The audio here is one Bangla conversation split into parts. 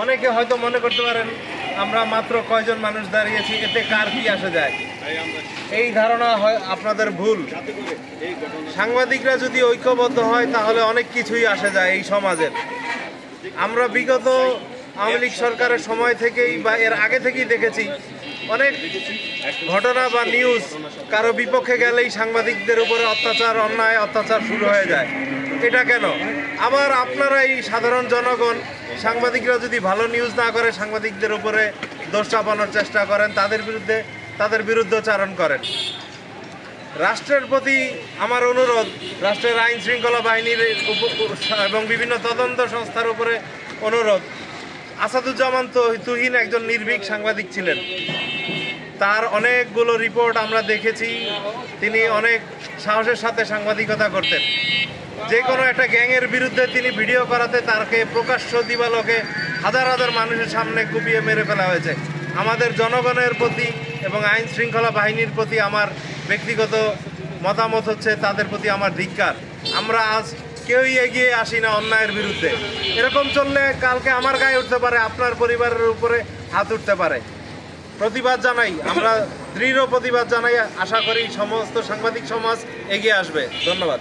অনেকে হয়তো মনে করতে পারেন আমরা মাত্র কয়জন মানুষ দাঁড়িয়েছি, এতে কার কি আসে যায়। এই ধারণা হয় আপনাদের ভুল। সাংবাদিকরা যদি ঐক্যবদ্ধ হয় তাহলে অনেক কিছুই আসে যায় এই সমাজের। আমরা বিগত আওয়ামী লীগ সরকারের সময় থেকেই বা এর আগে থেকেই দেখেছি অনেক ঘটনা বা নিউজ কারো বিপক্ষে গেলেই সাংবাদিকদের উপরে অত্যাচার, অন্যায় অত্যাচার শুরু হয়ে যায়। এটা কেন? আবার আপনারা এই সাধারণ জনগণ সাংবাদিকরা যদি ভালো নিউজ না করে সাংবাদিকদের উপরে দোষ চাপানোর চেষ্টা করেন, তাদের বিরুদ্ধচারণ করেন। রাষ্ট্রের প্রতি আমার অনুরোধ, রাষ্ট্রের আইন শৃঙ্খলা বাহিনীর এবং বিভিন্ন তদন্ত সংস্থার উপরে অনুরোধ। আসাদুজ্জামান তুহিন একজন নির্ভীক সাংবাদিক ছিলেন। তার অনেকগুলো রিপোর্ট আমরা দেখেছি। তিনি অনেক সাহসের সাথে সাংবাদিকতা করতেন। যে কোনো একটা গ্যাংয়ের বিরুদ্ধে তিনি ভিডিও করাতে তাকে প্রকাশ্য দিবালোকে হাজার হাজার মানুষের সামনে কুপিয়ে মেরে ফেলা হয়েছে। আমাদের জনগণের প্রতি এবং আইন শৃঙ্খলা বাহিনীর প্রতি আমার ব্যক্তিগত মতামত হচ্ছে তাদের প্রতি আমার ধিক্কার। আমরা আজ কেউই এগিয়ে আসি না অন্যায়ের বিরুদ্ধে। এরকম চললে কালকে আমার গায়ে উঠতে পারে, আপনার পরিবারের উপরে হাত উঠতে পারে। প্রতিবাদ জানাই, আমরা দৃঢ় প্রতিবাদ জানাই। আশা করি সমস্ত সাংবাদিক সমাজ এগিয়ে আসবে। ধন্যবাদ।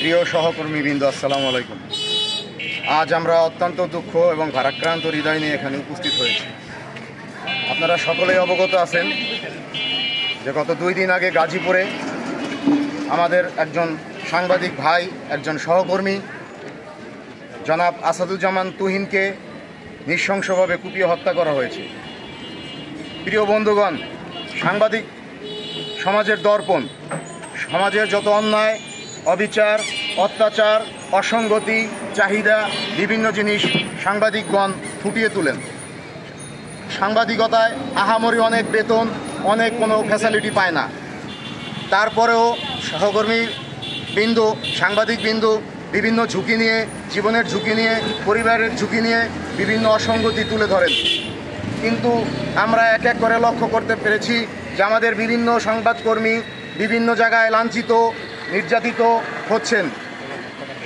প্রিয় সহকর্মীবৃন্দ, আসসালামু আলাইকুম। আজ আমরা অত্যন্ত দুঃখ এবং ভারাক্রান্ত হৃদয় নিয়ে এখানে উপস্থিত হয়েছি। আপনারা সকলেই অবগত আছেন যে গত 2 দিন আগে গাজীপুরে আমাদের একজন সাংবাদিক ভাই, একজন সহকর্মী জনাব আসাদুজ্জামান তুহিনকে নৃশংসভাবে কুপিয়ে হত্যা করা হয়েছে। প্রিয় বন্ধুগণ, সাংবাদিক সমাজের দর্পণ। সমাজের যত অন্যায়, অবিচার, অত্যাচার, অসঙ্গতি, চাহিদা, বিভিন্ন জিনিস সাংবাদিকগণ ফুটিয়ে তোলেন। সাংবাদিকতায় আহামরি অনেক বেতন, অনেক কোনো ফ্যাসিলিটি পায় না। তারপরেও সহকর্মী বিন্দু, সাংবাদিক বিন্দু বিভিন্ন ঝুঁকি নিয়ে, জীবনের ঝুঁকি নিয়ে, পরিবারের ঝুঁকি নিয়ে বিভিন্ন অসঙ্গতি তুলে ধরেন। কিন্তু আমরা এক এক করে লক্ষ্য করতে পেরেছি যে আমাদের বিভিন্ন সংবাদকর্মী বিভিন্ন জায়গায় লাঞ্ছিত, নির্যাতিত হচ্ছেন।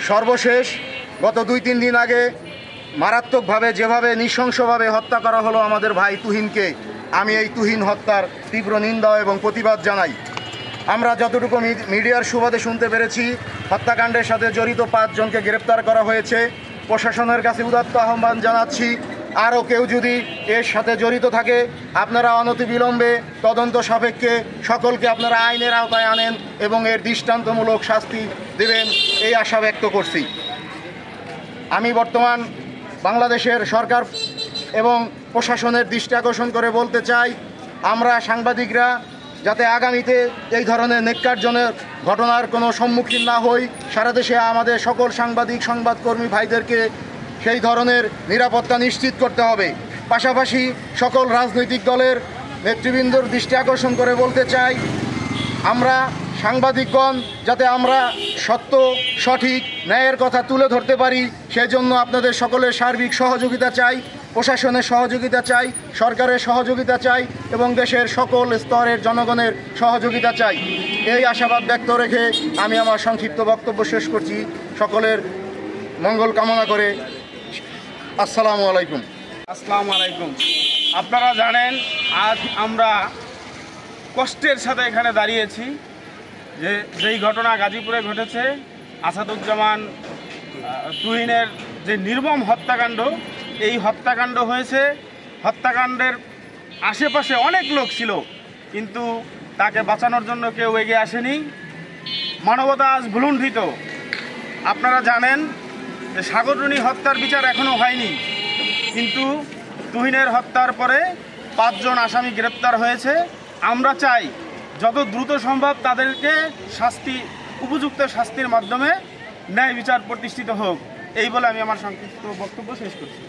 সর্বশেষ গত 2-3 দিন আগে মারাত্মকভাবে যেভাবে নৃশংসভাবে হত্যা করা হলো আমাদের ভাই তুহিনকে, আমি এই তুহিন হত্যার তীব্র নিন্দা এবং প্রতিবাদ জানাই। আমরা যতটুকু মিডিয়ার সুবাদে শুনতে পেরেছি, হত্যাকাণ্ডের সাথে জড়িত 5 জনকে গ্রেপ্তার করা হয়েছে। প্রশাসনের কাছে উদাত্ত আহ্বান জানাচ্ছি, আরও কেউ যদি এর সাথে জড়িত থাকে আপনারা অনতিবিলম্বে তদন্ত সাপেক্ষে সকলকে আপনারা আইনের আওতায় আনেন এবং এর দৃষ্টান্তমূলক শাস্তি দেবেন, এই আশা ব্যক্ত করছি। আমি বর্তমান বাংলাদেশের সরকার এবং প্রশাসনের দৃষ্টি আকর্ষণ করে বলতে চাই, আমরা সাংবাদিকরা যাতে আগামীতে এই ধরনের নেক্কারজনক ঘটনার কোনো সম্মুখীন না হই, সারা দেশে আমাদের সকল সাংবাদিক, সংবাদকর্মী ভাইদেরকে সেই ধরনের নিরাপত্তা নিশ্চিত করতে হবে। পাশাপাশি সকল রাজনৈতিক দলের নেতৃবৃন্দর দৃষ্টি আকর্ষণ করে বলতে চাই, আমরা সাংবাদিকগণ যাতে আমরা সত্য, সঠিক, ন্যায়ের কথা তুলে ধরতে পারি, সেজন্য আপনাদের সকলের সার্বিক সহযোগিতা চাই, প্রশাসনের সহযোগিতা চাই, সরকারের সহযোগিতা চাই এবং দেশের সকল স্তরের জনগণের সহযোগিতা চাই। এই আশাবাদ ব্যক্ত রেখে আমি আমার সংক্ষিপ্ত বক্তব্য শেষ করছি, সকলের মঙ্গল কামনা করে। আসসালামু আলাইকুম। আসসালামু আলাইকুম। আপনারা জানেন আজ আমরা কষ্টের সাথে এখানে দাঁড়িয়েছি যে যেই ঘটনা গাজীপুরে ঘটেছে, আসাদুজ্জামান তুহিনের যে নির্মম হত্যাকাণ্ড, এই হত্যাকাণ্ড হয়েছে। হত্যাকাণ্ডের আশেপাশে অনেক লোক ছিল, কিন্তু তাকে বাঁচানোর জন্য কেউ এগিয়ে আসেনি। মানবতা আজ ভুলুণ্ঠিত। আপনারা জানেন যে সাগররুনি হত্যার বিচার এখনও হয়নি, কিন্তু তুহিনের হত্যার পরে 5 জন আসামি গ্রেপ্তার হয়েছে। আমরা চাই যত দ্রুত সম্ভব তাদেরকে উপযুক্ত শাস্তির মাধ্যমে ন্যায় বিচার প্রতিষ্ঠিত হোক। এই বলে আমি আমার সংক্ষিপ্ত বক্তব্য শেষ করছি।